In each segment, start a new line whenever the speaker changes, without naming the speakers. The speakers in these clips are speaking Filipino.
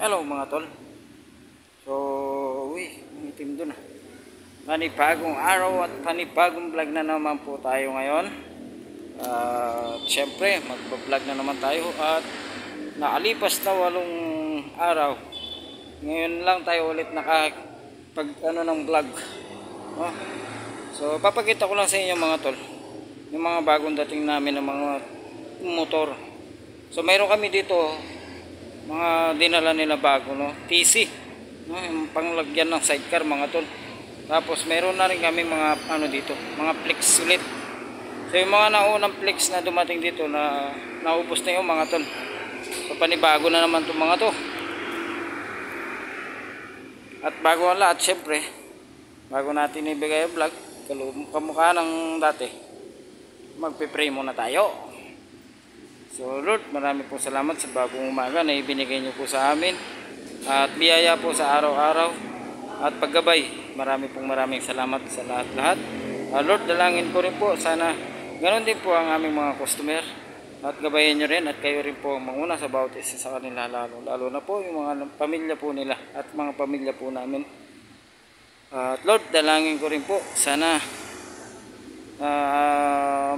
Hello mga tol. So, itim doon ah. Panibagong araw at panibagong vlog na naman po tayo ngayon. Siyempre, magpa-vlog na naman tayo at naalipas na 8 araw. Ngayon lang tayo ulit nakapag ng vlog. Oh. So, papakita ko lang sa inyo mga tol. Yung mga bagong dating namin ng mga motor. So, mayroon kami dito mga dinala nila bago, no? TC, no? Yung panglagyan ng sidecar mga tol. Tapos meron na rin kami mga dito, mga flex ulit. So yung mga naunang flex na dumating dito na naubos na yung mga tol. So panibago na naman itong mga to. At bago ang lahat, syempre bago natin ibigay ang vlog kamukha ng dati, magpe-pray muna tayo. So Lord, marami pong salamat sa bagong umaga na ibinigay niyo po sa amin at biyaya po sa araw-araw at paggabay. Maraming salamat sa lahat-lahat. Lord, dalangin ko rin po sana ganoon din po ang aming mga customer at gabayan niyo rin at kayo rin po ang manguna sa bawat isa sa kanila, lalo na po yung mga pamilya po nila at mga pamilya po namin. At Lord, dalangin ko rin po sana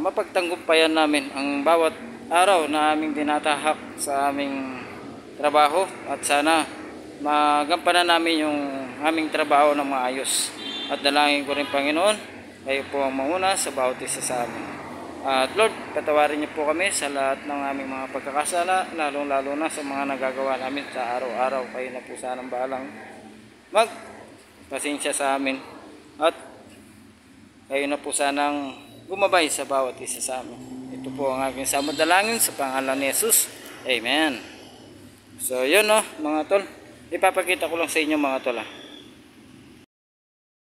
mapagtanggumpayan namin ang bawat araw na aming tinatahak sa aming trabaho at sana magampanan namin yung aming trabaho ng maayos. At dalangin ko rin Panginoon, kayo po ang mauna sa bawat isa sa amin. At Lord, patawarin niyo po kami sa lahat ng aming mga pagkakasala, lalo na sa mga nagagawa namin sa araw-araw. Kayo na po sanang bahalang magpasensya sa amin at kayo na po sanang gumabay sa bawat isa sa amin. Ito po ang aking samadalangin sa pangalan ni Jesus. Amen. So yun mga tol. Ipapakita ko lang sa inyo mga tol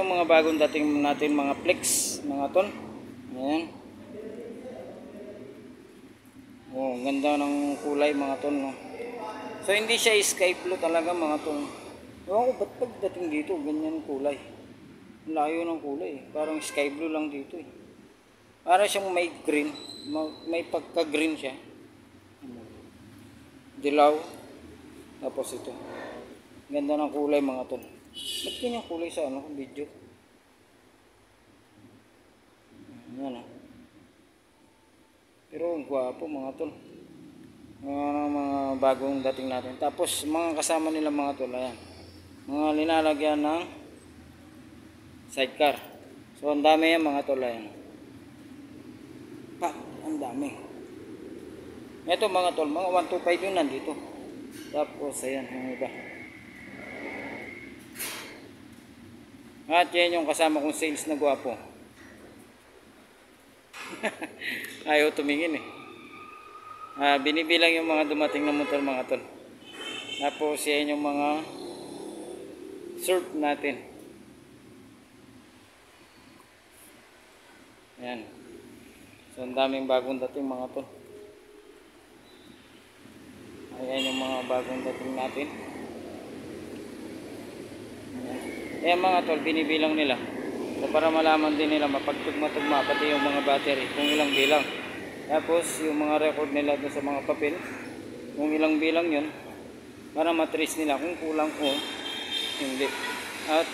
yung mga bagong dating natin mga flex mga tol. Ayan. Oh, ganda ng kulay mga tol, no? So hindi siya sky blue talaga mga tol. Ewan ko ba't pagdating dito ganyan kulay. Layo ng kulay. Parang sky blue lang dito eh. Para siyang may green, may pagka-green siya. Dilaw. Tapos ito. Ganda ng kulay mga tol. Ba't kanyang kulay sa video? Ayan Pero ang gwapo mga tol. Mga bagong dating natin. Tapos mga kasama nila mga tol, ayan. Mga linalagyan ng sidecar. So ang dami yan mga tol, ayan. Ang dami. Ito mga tol, mga 125 yun nandito. Tapos ayan yung iba. At yan yung kasama kong sales na gwapo. Ayaw tumingin eh. Binibilang yung mga dumating na motor mga tol. Tapos yan yung mga surf natin. Ayan. So ang daming bagong dating mga tol. Ayan yung mga bagong dating natin. Ayan mga tol, binibilang nila. So para malaman din nila mapagtugma-tugma pati yung mga battery kung ilang bilang. Tapos yung mga record nila doon sa mga papel kung ilang bilang yun para matrace nila kung kulang o hindi. At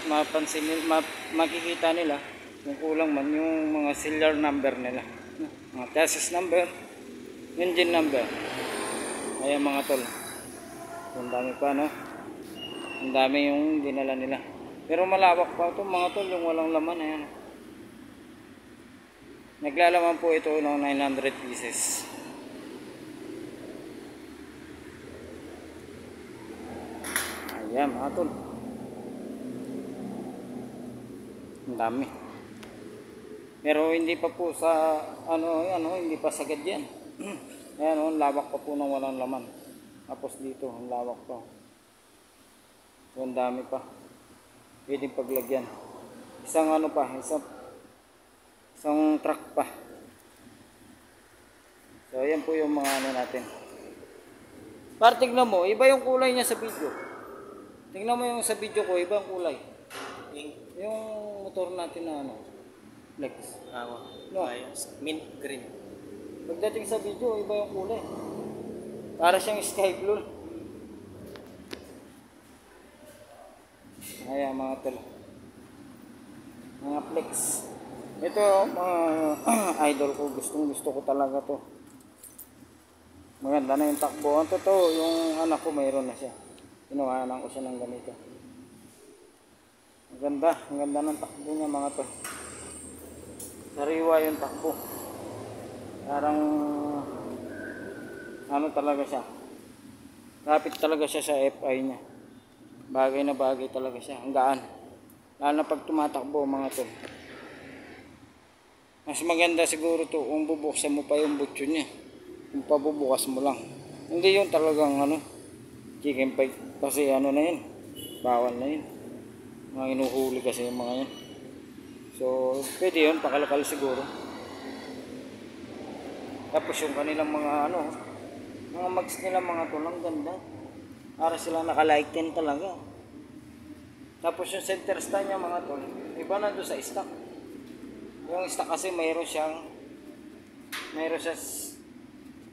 makikita nila kung kulang man yung mga serial number nila, mga chassis number, engine number. Ayan mga tol. Ang dami pa ang dami yung dinala nila. Pero malawak pa ito mga tol, yung walang laman. Ayan. Naglalaman po ito ng 900 pieces. Ayan mga tol. Ang dami. Pero hindi pa po sa hindi pa sagad yan. Ayan lawak pa po ng walang laman. Tapos dito ang lawak pa. So ang dami pa. Pwedeng paglagyan. Isang isang truck pa. So ayan po yung mga natin. Para tignan mo, iba yung kulay niya sa video. Tignan mo yung sa video ko, iba ang kulay. Yung motor natin na flex. No. Mint green. Pagdating sa video, iba yung kulay. Para siyang sky blue. Ayan mga tol. Mga flex. Ito mga idol ko, gustong gusto ko talaga to. Maganda na yung takbo. Ang totoo, yung anak ko mayroon na siya. Kinuhanan ko siya ng ganito. Ang ganda ng takbo niya mga tol. Sariwa yung takbo. Parang ano talaga siya. Kapit talaga siya sa FI niya. Bagay na bagay talaga siya. Ang gaan. Lalo na pag tumatakbo mga tol. Mas maganda siguro to kung bubuksan mo pa yung butyo niya. Kung pabubukas mo lang. Hindi yung talagang ano, chicken pie. Kasi ano na yun. Bawal na yun. Mga inuhuli kasi yung mga yun. So pwede yun. Pakalakal siguro. Tapos yung kanilang mga ano, mga mags nila mga tol. Ang ganda. Para sila nakalighten talaga. Tapos yung center stand niya mga tol, iba na doon sa stock. Yung stock kasi mayroon siyang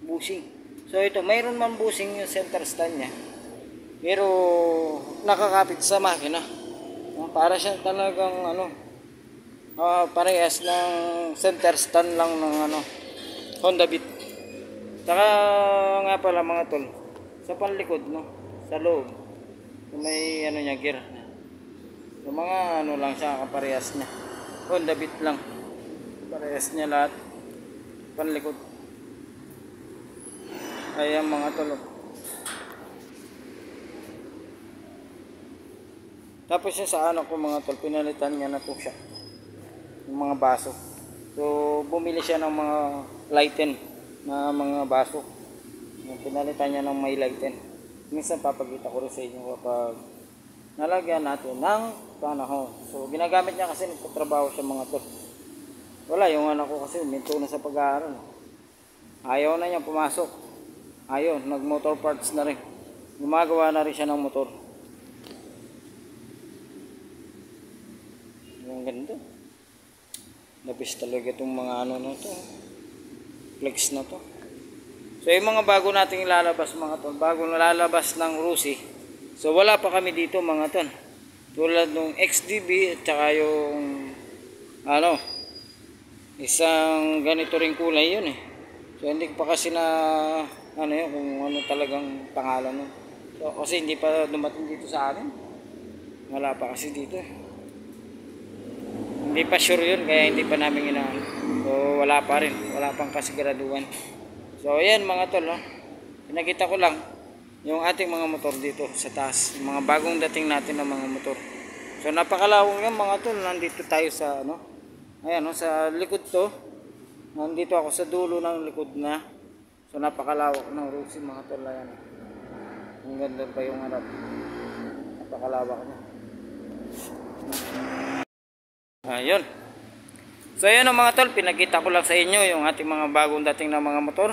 bushing. So ito, mayroon man bushing yung center stand niya. Pero nakakapit sa makina. Para siya talagang ano, parehas ng center stand lang ng ano, Honda Beat. Saka nga pala mga tol, sa panlikod no, sa loob, may ano niya, gear. So mga ano lang siya, kaparehas niya. Honda Beat lang. Parehas niya lahat. Panlikod. Ayan mga tol. Tapos yung sa ano ko mga tol, pinalitan niya na po siya. Yung mga baso. So bumili siya ng mga lighten na mga baso. Pinalitan niya ng may lighten. Minsan papakita ko rin sa inyo kapag nalagyan natin ng panahon. So ginagamit niya kasi nagtatrabaho siya mga tol. Wala, yung anak ko kasi minto na sa pag-aaral. Ayaw na niya pumasok. Ayaw, nag motor parts na rin. Gumagawa na rin siya ng motor. Ang ganda. Labis talaga itong mga ano na to. Flex na to. So yung mga bago nating ilalabas mga tol, bago nalalabas ng Rusi. So wala pa kami dito mga tol. Tulad nung XDB at saka yung ano, isang ganito ring kulay yun eh. So hindi pa kasi na ano yun, kung ano talagang pangalan nun. So kasi hindi pa dumating dito sa amin. Wala pa kasi dito. Hindi pa sure yun, kaya hindi pa namin inaano. So wala pa rin, wala pang kasiguraduhan. So ayan mga tol, no? Pinakita ko lang yung ating mga motor dito sa taas, yung mga bagong dating natin ng mga motor. So napakalawang yan mga tol. Nandito tayo sa ano, ayan no, sa likod to. Nandito ako sa dulo ng likod na. So napakalawak ng Rusi mga tol. Ayan. Ang ganda pa yung harap. Napakalawak niya. Ayun. So ayan mga tol, pinakita ko lang sa inyo yung ating mga bagong dating na mga motor.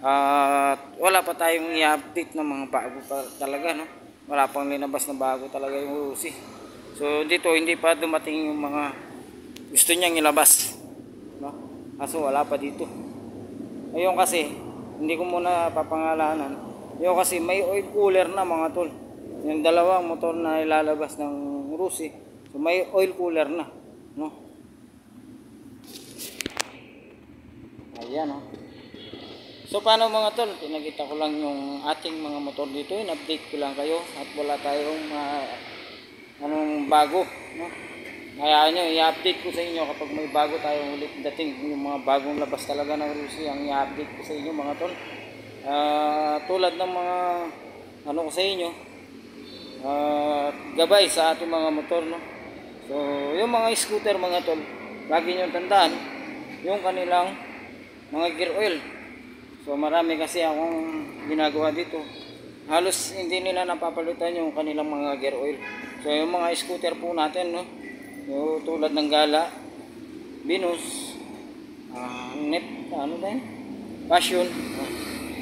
At wala pa tayong i-update ng mga bago pa talaga, no? Wala pang linabas na bago talaga yung Rusi. So dito hindi pa dumating yung mga gusto niyang ilabas, no? Kaso wala pa dito. Ayun kasi hindi ko muna papangalanan. Ayun kasi may oil cooler na mga tol. Yung dalawang motor na ilalabas ng Rusi. So may oil cooler na, no? Ayan, no? So paano mga tol, pinakita ko lang yung ating mga motor dito, in-update ko lang kayo at wala tayong anong bago, no? Kaya nyo, i-update ko sa inyo kapag may bago tayong ulit dating, yung mga bagong labas talaga ng Rusi, ang i-update ko sa inyo mga tol. Tulad ng mga ano ko sa inyo, gabay sa ating mga motor, no? So yung mga scooter mga tol, lagi nyo tandaan yung kanilang mga gear oil. So marami kasi akong ginagawa dito. Halos hindi nila napapalitan yung kanilang mga gear oil. So yung mga scooter po natin, no? So, tulad ng Gala, Venus, Net, ano ba yun? Passion.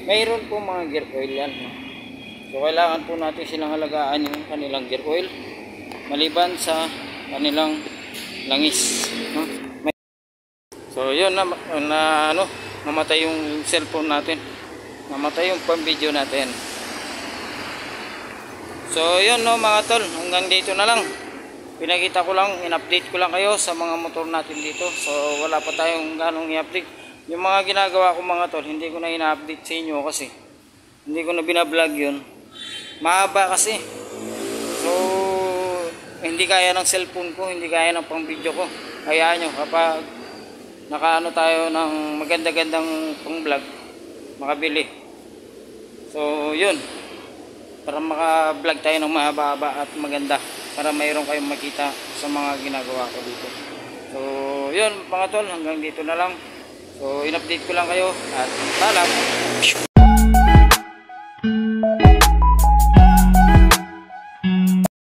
Mayroon po mga gear oil yan, no? So kailangan po natin silang halagaan yung kanilang gear oil maliban sa kanilang langis, no? So yun na ano, namatay yung cellphone natin, namatay yung pang-video natin. So yun no mga tol, hanggang dito na lang. pinakita ko lang, in-update ko lang kayo sa mga motor natin dito. So wala pa tayong ganong i-update. Yung mga ginagawa ko mga tol, hindi ko na ina-update sa inyo kasi hindi ko na binablog yun. Mahaba kasi. So hindi kaya ng cellphone ko, hindi kaya ng pang video ko. Kaya nyo kapag nakaano tayo ng maganda-gandang pang vlog, makabili. So yun, para maka-vlog tayo ng mahaba-haba at maganda, para mayroon kayong makita sa mga ginagawa ko dito. So yun mga tol, hanggang dito na lang. So in-update ko lang kayo at paalam.